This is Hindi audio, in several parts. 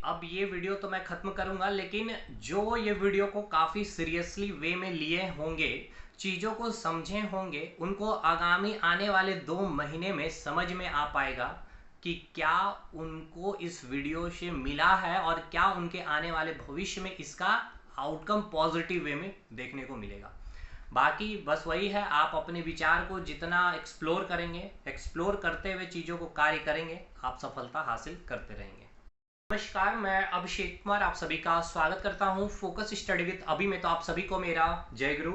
अब ये वीडियो तो मैं ख़त्म करूँगा, लेकिन जो ये वीडियो को काफ़ी सीरियसली वे में लिए होंगे, चीज़ों को समझे होंगे, उनको आगामी आने वाले 2 महीने में समझ में आ पाएगा कि क्या उनको इस वीडियो से मिला है और क्या उनके आने वाले भविष्य में इसका आउटकम पॉजिटिव वे में देखने को मिलेगा। बाकी बस वही है, आप अपने विचार को जितना एक्सप्लोर करेंगे, एक्सप्लोर करते हुए चीज़ों को कार्य करेंगे, आप सफलता हासिल करते रहेंगे। नमस्कार, मैं अभिषेक कुमार आप सभी का स्वागत करता हूं फोकस स्टडी विद अभी में। तो आप सभी को मेरा जय गुरु।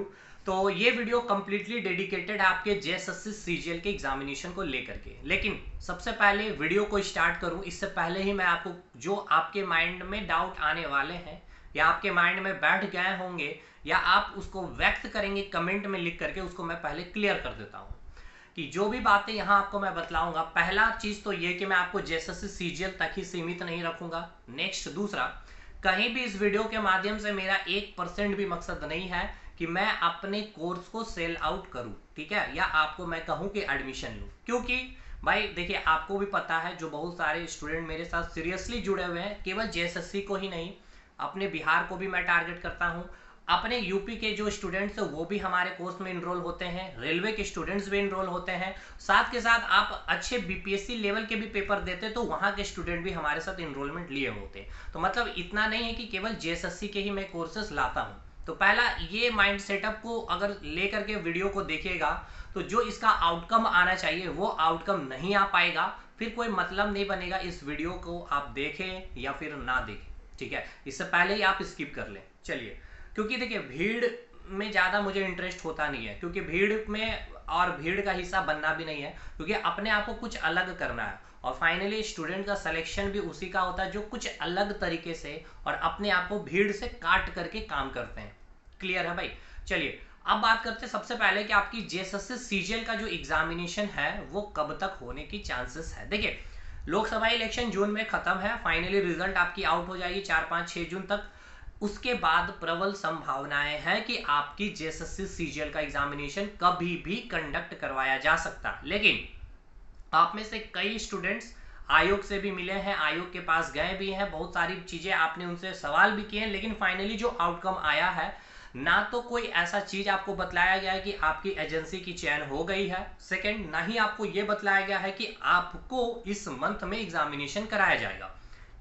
तो ये वीडियो कंप्लीटली डेडिकेटेड है आपके जेएसएससी सीजीएल के एग्जामिनेशन को लेकर के। लेकिन सबसे पहले वीडियो को स्टार्ट करूं इससे पहले ही मैं आपको जो आपके माइंड में डाउट आने वाले हैं या आपके माइंड में बैठ गए होंगे या आप उसको व्यक्त करेंगे कमेंट में लिख करके, उसको मैं पहले क्लियर कर देता हूँ कि जो भी बातें यहाँ आपको मैं बतलाऊंगा, पहला चीज तो ये कि मैं आपको जेएसएससी सीजीएल तक ही सीमित नहीं रखूंगा। नेक्स्ट, दूसरा, कहीं भी इस वीडियो के माध्यम से मेरा 1% भी मकसद नहीं है कि मैं अपने कोर्स को सेल आउट करूं, ठीक है, या आपको मैं कहूं कि एडमिशन लूं। क्योंकि भाई देखिए, आपको भी पता है, जो बहुत सारे स्टूडेंट मेरे साथ सीरियसली जुड़े हुए हैं, केवल जेएसएससी को ही नहीं, अपने बिहार को भी मैं टारगेट करता हूं, अपने यूपी के जो स्टूडेंट्स हैं वो भी हमारे कोर्स में इनरोल होते हैं, रेलवे के स्टूडेंट्स भी इनरोल होते हैं, साथ के साथ आप अच्छे बीपीएससी लेवल के भी पेपर देते तो वहां के स्टूडेंट भी हमारे साथ इनरोलमेंट लिए होते। तो मतलब इतना नहीं है कि केवल जेएसएससी के ही मैं कोर्सेस लाता हूं। तो पहला ये माइंड सेटअप को अगर लेकर के वीडियो को देखिएगा तो जो इसका आउटकम आना चाहिए वो आउटकम नहीं आ पाएगा, फिर कोई मतलब नहीं बनेगा इस वीडियो को आप देखें या फिर ना देखें, ठीक है। इससे पहले ही आप स्किप कर लें। चलिए, क्योंकि देखिए भीड़ में ज़्यादा मुझे इंटरेस्ट होता नहीं है, क्योंकि भीड़ में और भीड़ का हिस्सा बनना भी नहीं है, क्योंकि अपने आप को कुछ अलग करना है और फाइनली स्टूडेंट का सिलेक्शन भी उसी का होता है जो कुछ अलग तरीके से और अपने आप को भीड़ से काट करके काम करते हैं। क्लियर है भाई? चलिए अब बात करते हैं सबसे पहले कि आपकी जेएसएससी सीजीएल का जो एग्जामिनेशन है वो कब तक होने की चांसेस है। देखिए, लोकसभा इलेक्शन जून में खत्म है, फाइनली रिजल्ट आपकी आउट हो जाएगी 4-5-6 जून तक। उसके बाद प्रबल संभावनाएं हैं कि आपकी जेएसएससी सीजीएल का एग्जामिनेशन कभी भी कंडक्ट करवाया जा सकता है। लेकिन आप में से कई स्टूडेंट्स आयोग से भी मिले हैं, आयोग के पास गए भी हैं, बहुत सारी चीजें आपने उनसे सवाल भी किए हैं, लेकिन फाइनली जो आउटकम आया है, ना तो कोई ऐसा चीज आपको बतलाया गया है कि आपकी एजेंसी की चयन हो गई है, सेकंड, ना ही आपको यह बतलाया गया है कि आपको इस मंथ में एग्जामिनेशन कराया जाएगा।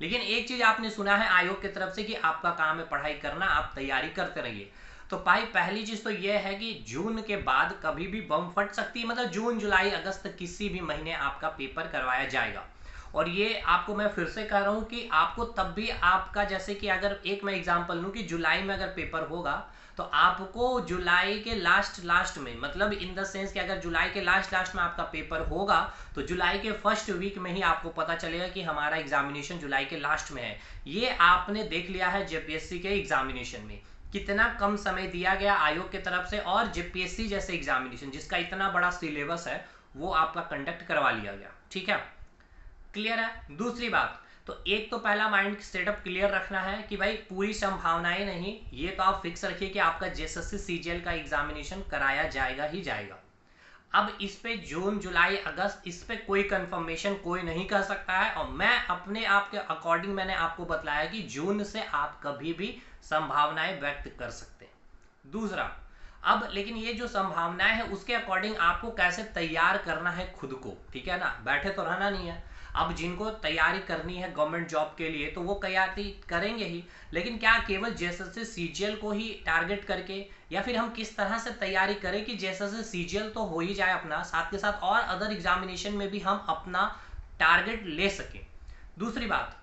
लेकिन एक चीज आपने सुना है आयोग की तरफ से कि आपका काम है पढ़ाई करना, आप तैयारी करते रहिए। तो भाई पहली चीज तो यह है कि जून के बाद कभी भी बम फट सकती है, मतलब जून जुलाई अगस्त किसी भी महीने आपका पेपर करवाया जाएगा। और ये आपको मैं फिर से कह रहा हूं कि आपको तब भी आपका, जैसे कि अगर एक मैं एग्जांपल लूं कि जुलाई में अगर पेपर होगा तो आपको जुलाई के लास्ट में, मतलब इन द सेंस कि अगर जुलाई के लास्ट में आपका पेपर होगा तो जुलाई के फर्स्ट वीक में ही आपको पता चलेगा कि हमारा एग्जामिनेशन जुलाई के लास्ट में है। ये आपने देख लिया है जेपीएससी के एग्जामिनेशन में, कितना कम समय दिया गया आयोग की तरफ से, और जेपीएससी जैसे एग्जामिनेशन जिसका इतना बड़ा सिलेबस है वो आपका कंडक्ट करवा लिया गया, ठीक है। क्लियर है? दूसरी बात, तो एक तो पहला माइंड सेटअप क्लियर रखना है कि भाई पूरी संभावनाएं नहीं, ये तो आप फिक्स रखिए कि आपका जेएसएससी सीजीएल का एग्जामिनेशन कराया जाएगा ही जाएगा। अब इस पे जून जुलाई अगस्त, इस पे कोई कंफर्मेशन कोई नहीं कर सकता है, और मैं अपने आप के अकॉर्डिंग मैंने आपको बताया कि जून से आप कभी भी संभावनाएं व्यक्त कर सकते हैं। दूसरा, अब लेकिन ये जो संभावनाएं है उसके अकॉर्डिंग आपको कैसे तैयार करना है खुद को, ठीक है ना, बैठे तो रहना नहीं है। अब जिनको तैयारी करनी है गवर्नमेंट जॉब के लिए तो वो तैयारी करेंगे ही, लेकिन क्या केवल जेएसएससी सीजीएल को ही टारगेट करके, या फिर हम किस तरह से तैयारी करें कि जेएसएससी सीजीएल तो हो ही जाए अपना, साथ के साथ और अदर एग्जामिनेशन में भी हम अपना टारगेट ले सकें। दूसरी बात,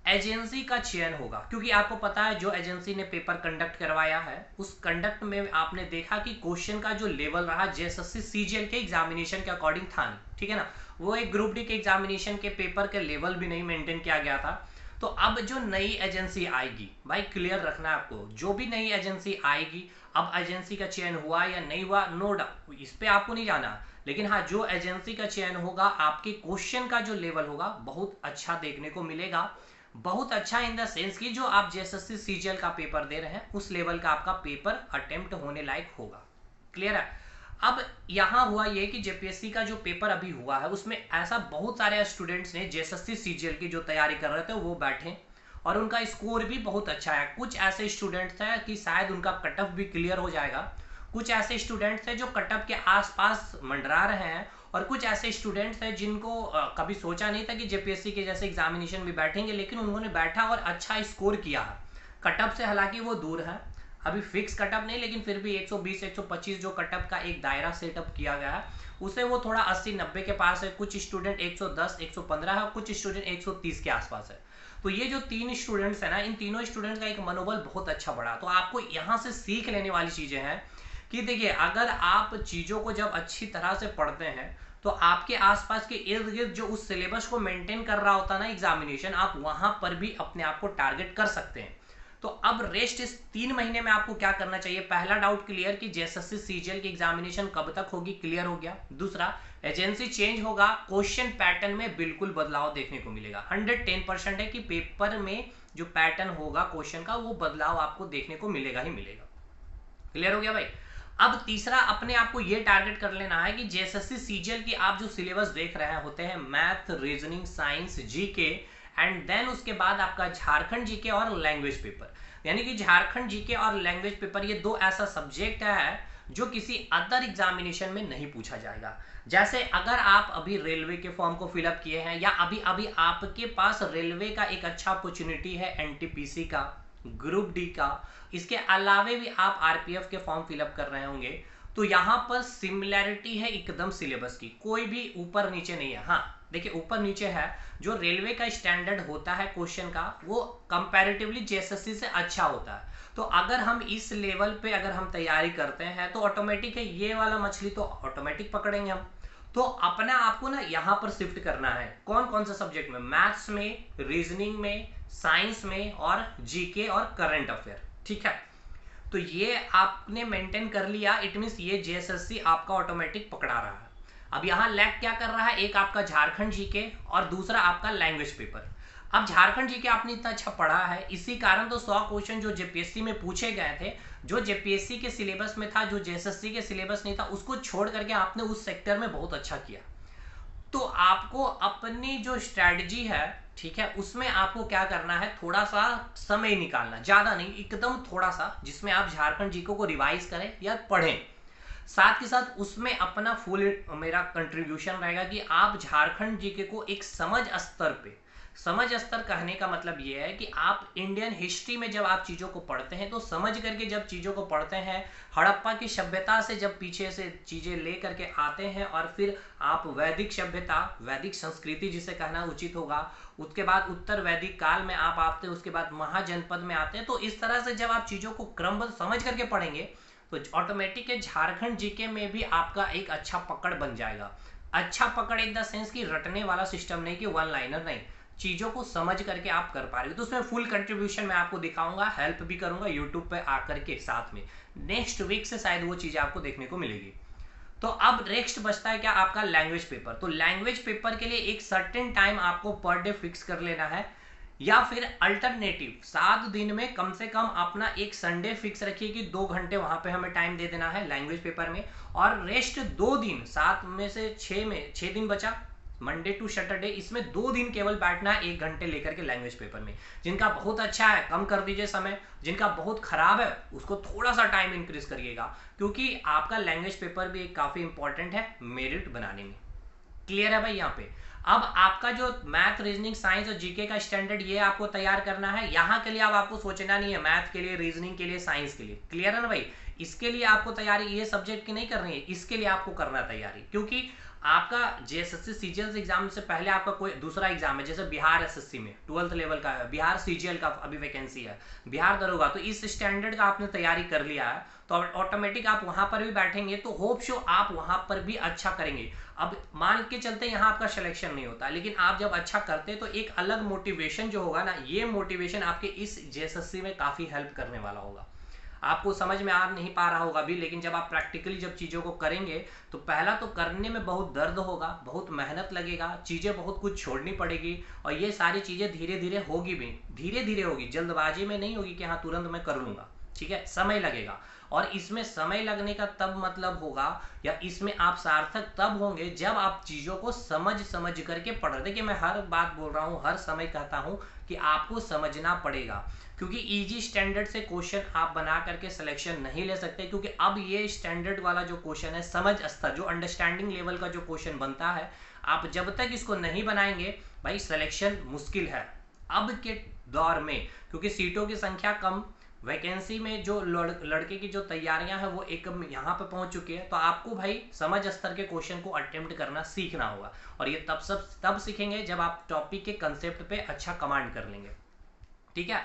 एजेंसी का चयन होगा, क्योंकि आपको पता है जो एजेंसी ने पेपर कंडक्ट करवाया है उस कंडक्ट में आपने देखा कि क्वेश्चन का जो लेवल रहा जेएसएससी सीजीएल के एग्जामिनेशन के अकॉर्डिंग था नहीं, ठीक है ना, वो एक ग्रुप डी के एग्जामिनेशन के पेपर के लेवल भी नहीं मेंटेन किया गया था। तो अब जो नई एजेंसी आएगी, भाई क्लियर रखना है आपको, जो भी नई एजेंसी आएगी, अब एजेंसी का चयन हुआ या नहीं हुआ नो डाउट इस पे आपको नहीं जाना, लेकिन हाँ, जो एजेंसी का चयन होगा आपके क्वेश्चन का जो लेवल होगा बहुत अच्छा देखने को मिलेगा। बहुत अच्छा इन द सेंस कि जो आप जेएसएससी सीजीएल का पेपर दे रहे हैं उस लेवल का आपका पेपर अटेम्प्ट होने लायक होगा। क्लियर है? अब यहां हुआ ये कि जेपीएससी का जो पेपर अभी हुआ है उसमें ऐसा बहुत सारे स्टूडेंट्स ने जेएसएससी सीजीएल की जो तैयारी कर रहे थे वो बैठे और उनका स्कोर भी बहुत अच्छा है। कुछ ऐसे स्टूडेंट्स हैं कि शायद उनका कट ऑफ भी क्लियर हो जाएगा, कुछ ऐसे स्टूडेंट्स हैं जो कट ऑफ के आसपास मंडरा रहे हैं, और कुछ ऐसे स्टूडेंट्स हैं जिनको कभी सोचा नहीं था कि जेपीएससी के जैसे एग्जामिनेशन में बैठेंगे, लेकिन उन्होंने बैठा और अच्छा स्कोर किया है। कट ऑफ से हालांकि वो दूर है, अभी फिक्स कट ऑफ नहीं, लेकिन फिर भी 120 125 जो कट ऑफ का एक दायरा सेटअप किया गया है उसे वो थोड़ा 80-90 के पास है। कुछ स्टूडेंट 110 115 है, कुछ स्टूडेंट 130 के आसपास है। तो ये जो 3 स्टूडेंट्स है ना, इन तीनों स्टूडेंट्स का एक मनोबल बहुत अच्छा बढ़ा। तो आपको यहाँ से सीख लेने वाली चीजें हैं कि देखिए, अगर आप चीजों को जब अच्छी तरह से पढ़ते हैं तो आपके आसपास के इर्द गिर्द जो उस सिलेबस को मेंटेन कर रहा होता है ना एग्जामिनेशन, आप वहां पर भी अपने आप को टारगेट कर सकते हैं। तो अब रेस्ट इस 3 महीने में आपको क्या करना चाहिए? पहला डाउट क्लियर कि जेएसएससी सीजीएल की एग्जामिनेशन कब तक होगी, क्लियर हो गया। दूसरा, एजेंसी चेंज होगा, क्वेश्चन पैटर्न में बिल्कुल बदलाव देखने को मिलेगा। 110% है कि पेपर में जो पैटर्न होगा क्वेश्चन का वो बदलाव आपको देखने को मिलेगा ही मिलेगा। क्लियर हो गया भाई। अब तीसरा, अपने आप को ये टारगेट कर लेना है कि जेएसएससी सीजीएल की आप जो सिलेबस देख रहे होते हैं, math, reasoning, science, GK, and then उसके बाद आपका झारखंड जीके और लैंग्वेज पेपर, यानी कि झारखंड जीके और लैंग्वेज पेपर, ये दो ऐसा सब्जेक्ट है जो किसी अदर एग्जामिनेशन में नहीं पूछा जाएगा। जैसे अगर आप अभी रेलवे के फॉर्म को फिलअप किए हैं, या अभी अभी आपके पास रेलवे का एक अच्छा अपॉर्चुनिटी है, एनटीपीसी का, ग्रुप डी का, इसके अलावे भी आप आरपीएफ के फॉर्म फिलअप कर रहे होंगे, तो यहां पर सिमिलैरिटी है एकदम सिलेबस की, कोई भी ऊपर नीचे नहीं है। हाँ देखिए, ऊपर नीचे है, जो रेलवे का स्टैंडर्ड होता है क्वेश्चन का वो कंपैरेटिवली जेएसएससी से अच्छा होता है। तो अगर हम इस लेवल पे अगर हम तैयारी करते हैं तो ऑटोमेटिक है, ये वाला मछली तो ऑटोमेटिक पकड़ेंगे हम। तो अपना आपको ना यहाँ पर शिफ्ट करना है, कौन कौन सा सब्जेक्ट में, मैथ्स में, रीजनिंग में, साइंस में, और जीके और करंट अफेयर। ठीक है, तो ये आपने मेंटेन कर लिया, इट मींस ये जेएसएससी आपका ऑटोमेटिक पकड़ा रहा है। अब यहाँ लैग क्या कर रहा है, एक आपका झारखंड जीके और दूसरा आपका लैंग्वेज पेपर। अब झारखंड जीके आपने इतना अच्छा पढ़ा है, इसी कारण तो 100 क्वेश्चन जो जेपीएससी में पूछे गए थे, जो जेपीएससी के सिलेबस में था, जो जेएसएससी के सिलेबस नहीं था, उसको छोड़ करके आपने उस सेक्टर में बहुत अच्छा किया। तो आपको अपनी जो स्ट्रैटेजी है, ठीक है, उसमें आपको क्या करना है, थोड़ा सा समय निकालना, ज्यादा नहीं, एकदम थोड़ा सा, जिसमें आप झारखंड जीके को रिवाइज करें या पढ़ें। साथ के साथ उसमें अपना फुल मेरा कंट्रीब्यूशन रहेगा कि आप झारखंड जीके को एक समझ स्तर पे, समझ स्तर कहने का मतलब ये है कि आप इंडियन हिस्ट्री में जब आप चीजों को पढ़ते हैं तो समझ करके जब चीजों को पढ़ते हैं, हड़प्पा की सभ्यता से जब पीछे से चीजें ले करके आते हैं, और फिर आप वैदिक सभ्यता, वैदिक संस्कृति जिसे कहना उचित होगा, उसके बाद उत्तर वैदिक काल में आप आते हैं, उसके बाद महाजनपद में आते हैं। तो इस तरह से जब आप चीजों को क्रमबद्ध समझ करके पढ़ेंगे तो ऑटोमेटिक है झारखंड जीके में भी आपका एक अच्छा पकड़ बन जाएगा। अच्छा पकड़ इन द सेंस कि रटने वाला सिस्टम नहीं, कि वन लाइनर नहीं, चीजों को समझ करके आप कर पा रहे हो। तो उसमें फुल कंट्रीब्यूशन मैं आपको दिखाऊंगा, हेल्प भी करूंगा यूट्यूब पे आकर के साथ में। नेक्स्ट वीक से शायद वो चीजें आपको देखने को मिलेगी। तो अब नेक्स्ट बचता है क्या, आपका लैंग्वेज पेपर। तो लैंग्वेज पेपर के लिए एक सर्टेन टाइम आपको पर डे फिक्स कर लेना है, या फिर अल्टरनेटिव 7 दिन में कम से कम अपना एक संडे फिक्स रखिए कि 2 घंटे वहां पे हमें टाइम दे देना है लैंग्वेज पेपर में, और रेस्ट 2 दिन, 7 में से 6 में 6 दिन बचा, मंडे टू सैटरडे, इसमें 2 दिन केवल बैठना है 1 घंटे लेकर के लैंग्वेज पेपर में। जिनका बहुत अच्छा है कम कर दीजिए समय, जिनका बहुत खराब है उसको थोड़ा सा टाइम इंक्रीज करिएगा, क्योंकि आपका लैंग्वेज पेपर भी एक काफी इंपॉर्टेंट है मेरिट बनाने में। क्लियर है भाई यहाँ पे। अब आपका जो मैथ, रीजनिंग, साइंस और जीके का स्टैंडर्ड ये आपको तैयार करना है। यहाँ के लिए अब आपको सोचना नहीं है मैथ के लिए, रीजनिंग के लिए, साइंस के लिए। क्लियर है ना भाई, इसके लिए आपको तैयारी ये सब्जेक्ट की नहीं करनी है, इसके लिए आपको करना है तैयारी, क्योंकि आपका जेएसएससी सीजीएल एग्जाम से पहले आपका कोई दूसरा एग्जाम है, जैसे बिहार एसएससी में 12th लेवल का है, बिहार सीजीएल का अभी वैकेंसी है, बिहार दरोगा। तो इस स्टैंडर्ड का आपने तैयारी कर लिया है तो ऑटोमेटिक आप वहां पर भी बैठेंगे तो होप शो आप वहां पर भी अच्छा करेंगे। अब मान के चलते यहाँ आपका सिलेक्शन नहीं होता, लेकिन आप जब अच्छा करते हैं तो एक अलग मोटिवेशन जो होगा ना, ये मोटिवेशन आपके इस जेएसएससी में काफी हेल्प करने वाला होगा। आपको समझ में आ नहीं पा रहा होगा अभी, लेकिन जब आप प्रैक्टिकली जब चीज़ों को करेंगे तो पहला तो करने में बहुत दर्द होगा, बहुत मेहनत लगेगा, चीज़ें बहुत कुछ छोड़नी पड़ेगी, और ये सारी चीज़ें धीरे धीरे होगी भी, धीरे धीरे होगी, जल्दबाजी में नहीं होगी कि हाँ तुरंत मैं कर लूँगा। ठीक है, समय लगेगा, और इसमें समय लगने का तब मतलब होगा, या इसमें आप सार्थक तब होंगे जब आप चीज़ों को समझ समझ करके पढ़ रहे। देखिए मैं हर बात बोल रहा हूँ, हर समय कहता हूँ कि आपको समझना पड़ेगा, क्योंकि इजी स्टैंडर्ड से क्वेश्चन आप बना करके सिलेक्शन नहीं ले सकते, क्योंकि अब ये स्टैंडर्ड वाला जो क्वेश्चन है, समझ स्तर जो अंडरस्टैंडिंग लेवल का जो क्वेश्चन बनता है, आप जब तक इसको नहीं बनाएंगे भाई सिलेक्शन मुश्किल है अब के दौर में, क्योंकि सीटों की संख्या कम, वैकेंसी में जो लड़के की जो तैयारियां हैं वो एकदम यहाँ पे पहुंच चुकी है। तो आपको भाई समझ स्तर के क्वेश्चन को अटेम्प्ट करना सीखना होगा, और ये तब सीखेंगे जब आप टॉपिक के कंसेप्ट पे अच्छा कमांड कर लेंगे। ठीक है,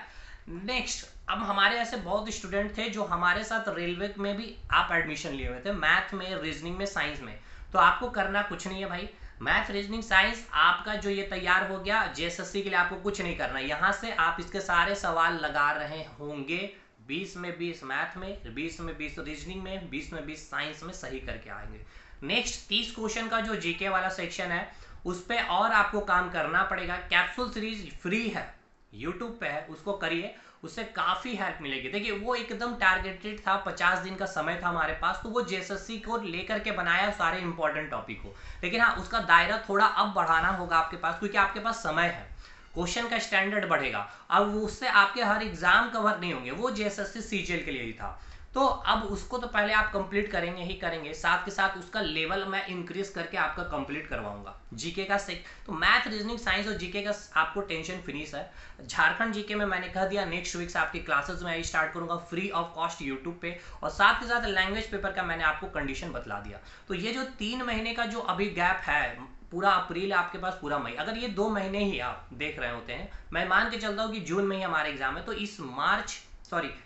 नेक्स्ट, अब हमारे ऐसे बहुत स्टूडेंट थे जो हमारे साथ रेलवे में भी आप एडमिशन लिए हुए थे, मैथ में, रीजनिंग में, साइंस में। तो आपको करना कुछ नहीं है भाई, मैथ, रीजनिंग, साइंस आपका जो ये तैयार हो गया, जेएसएससी के लिए आपको कुछ नहीं करना है। यहाँ से आप इसके सारे सवाल लगा रहे होंगे, 20 में 20 मैथ में, 20 में 20 रीजनिंग में, 20 में 20 साइंस में सही करके आएंगे। नेक्स्ट 30 क्वेश्चन का जो जीके वाला सेक्शन है उस पर और आपको काम करना पड़ेगा। कैप्सूल सीरीज फ्री है, यूट्यूब पे है, उसको करिए, उससे काफी हेल्प मिलेगी। देखिए वो एकदम टारगेटेड था, 50 दिन का समय था हमारे पास, तो वो जेएसएससी को लेकर के बनाया सारे इंपॉर्टेंट टॉपिक को। लेकिन हाँ, उसका दायरा थोड़ा अब बढ़ाना होगा आपके पास, क्योंकि आपके पास समय है, क्वेश्चन का स्टैंडर्ड बढ़ेगा। अब उससे आपके हर एग्जाम कवर नहीं होंगे, वो जेएसएससी सीजीएल के लिए ही था। तो अब उसको तो पहले आप कंप्लीट करेंगे ही करेंगे, साथ के साथ उसका लेवल मैं इंक्रीज करके आपका कंप्लीट करवाऊंगा। जीके का तो मैथ, रीजनिंग, साइंस और जीके का आपको टेंशन फिनिश है। झारखंड जीके में मैंने कह दिया नेक्स्ट वीक से आपकी क्लासेस में स्टार्ट करूंगा फ्री ऑफ कॉस्ट यूट्यूब पे, और साथ के साथ लैंग्वेज पेपर का मैंने आपको कंडीशन बतला दिया। तो ये जो 3 महीने का जो अभी गैप है, पूरा अप्रैल आपके पास, पूरा मई, अगर ये 2 महीने ही आप देख रहे होते हैं, मैं मान के चलता हूँ कि जून में ही हमारे एग्जाम है, तो इस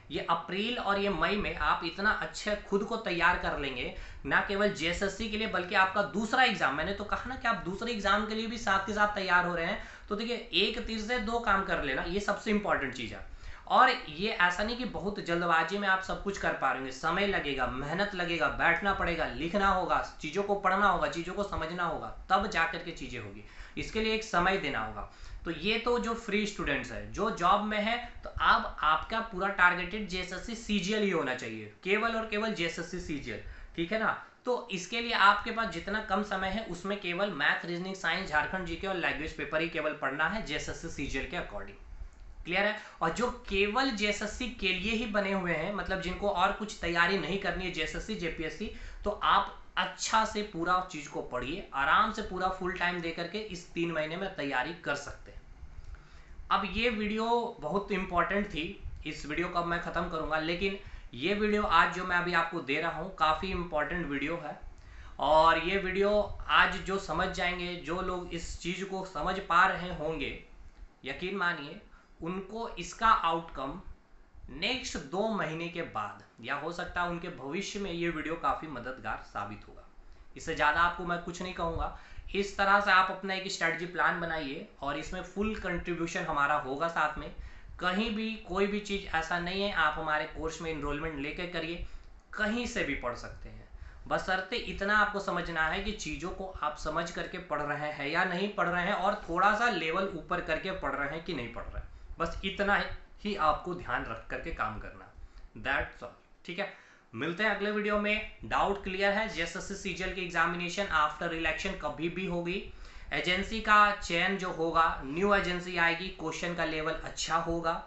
ये अप्रैल और ये मई में आप इतना अच्छे खुद को तैयार कर लेंगे, ना केवल जेएसएससी के लिए बल्कि आपका दूसरा एग्जाम, मैंने तो कहा ना कि आप दूसरे एग्जाम के लिए भी साथ के साथ तैयार हो रहे हैं। तो देखिए, एक तीर से 2 काम कर लेना, ये सबसे इंपॉर्टेंट चीज है। और ये ऐसा नहीं कि बहुत जल्दबाजी में आप सब कुछ कर पा रहे हैं, समय लगेगा, मेहनत लगेगा, बैठना पड़ेगा, लिखना होगा, चीजों को पढ़ना होगा, चीजों को समझना होगा, तब जाकर के चीजें होगी। इसके लिए एक समय देना होगा। तो ये तो जो फ्री स्टूडेंट्स है, जो जॉब में है, तो अब आपका पूरा टारगेटेड जेएसएससी सीजीएल ही होना चाहिए, केवल और केवल जेएसएससी सीजीएल, ठीक है ना। तो इसके लिए आपके पास जितना कम समय है उसमें केवल math, reasoning, science, Jharkhand GK और लैंग्वेज पेपर ही केवल पढ़ना है जेएसएससी सीजीएल के अकॉर्डिंग। क्लियर है। और जो केवल जेएसएससी के लिए ही बने हुए हैं, मतलब जिनको और कुछ तैयारी नहीं करनी है जेएसएससी जेपीएससी, तो आप अच्छा से पूरा चीज को पढ़िए, आराम से पूरा फुल टाइम दे करके इस 3 महीने में तैयारी कर सकते हैं। अब ये वीडियो बहुत इंपॉर्टेंट थी, इस वीडियो को अब मैं खत्म करूंगा, लेकिन ये वीडियो आज जो मैं अभी आपको दे रहा हूँ काफी इंपॉर्टेंट वीडियो है। और ये वीडियो आज जो समझ जाएंगे, जो लोग इस चीज को समझ पा रहे होंगे, यकीन मानिए उनको इसका आउटकम नेक्स्ट 2 महीने के बाद, या हो सकता है उनके भविष्य में, ये वीडियो काफी मददगार साबित होगा। इससे ज्यादा आपको मैं कुछ नहीं कहूंगा। इस तरह से आप अपना एक स्ट्रेटजी प्लान बनाइए, और इसमें फुल कंट्रीब्यूशन हमारा होगा साथ में। कहीं भी कोई भी चीज ऐसा नहीं है, आप हमारे कोर्स में इनरोलमेंट लेकर करिए, कहीं से भी पढ़ सकते हैं। बशर्ते इतना आपको समझना है कि चीजों को आप समझ करके पढ़ रहे हैं या नहीं पढ़ रहे हैं, और थोड़ा सा लेवल ऊपर करके पढ़ रहे हैं कि नहीं पढ़ रहे हैं, बस इतना ही आपको ध्यान रख करके काम करना। दैट्स ऑल, ठीक है। मिलते हैं अगले वीडियो में। डाउट क्लियर है? जेएसएससी सीजीएल की एग्जामिनेशन आफ्टर इलेक्शन कभी भी होगी। एजेंसी का चयन जो होगा, न्यू एजेंसी आएगी, क्वेश्चन का लेवल अच्छा होगा।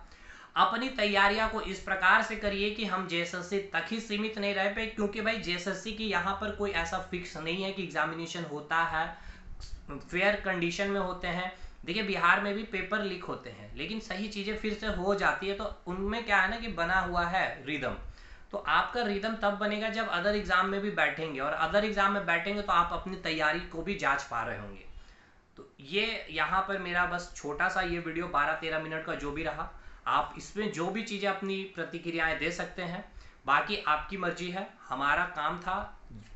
अपनी तैयारियां को इस प्रकार से करिए कि हम जेएसएससी तक ही सीमित नहीं रह पे, क्योंकि भाई जेएसएससी की यहाँ पर कोई ऐसा फिक्स नहीं है कि एग्जामिनेशन होता है, फेयर कंडीशन में होते हैं। देखिए बिहार में भी पेपर लीक होते हैं, लेकिन सही चीजें फिर से हो जाती है, तो उनमें क्या है ना कि बना हुआ है रिदम। तो आपका रिदम तब बनेगा जब अदर एग्जाम में भी बैठेंगे, और अदर एग्जाम में बैठेंगे तो आप अपनी तैयारी को भी जांच पा रहे होंगे। तो ये यहाँ पर मेरा बस छोटा सा ये वीडियो 12-13 मिनट का जो भी रहा, आप इसमें जो भी चीजें अपनी प्रतिक्रियाएं दे सकते हैं, बाकी आपकी मर्जी है। हमारा काम था,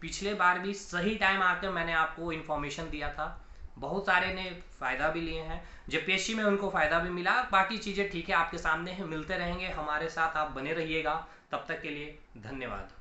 पिछले बार भी सही टाइम आकर मैंने आपको इन्फॉर्मेशन दिया था, बहुत सारे ने फायदा भी लिए हैं, जेपीएससी में उनको फायदा भी मिला। बाकी चीजें ठीक है, आपके सामने है, मिलते रहेंगे हमारे साथ, आप बने रहिएगा। तब तक के लिए धन्यवाद।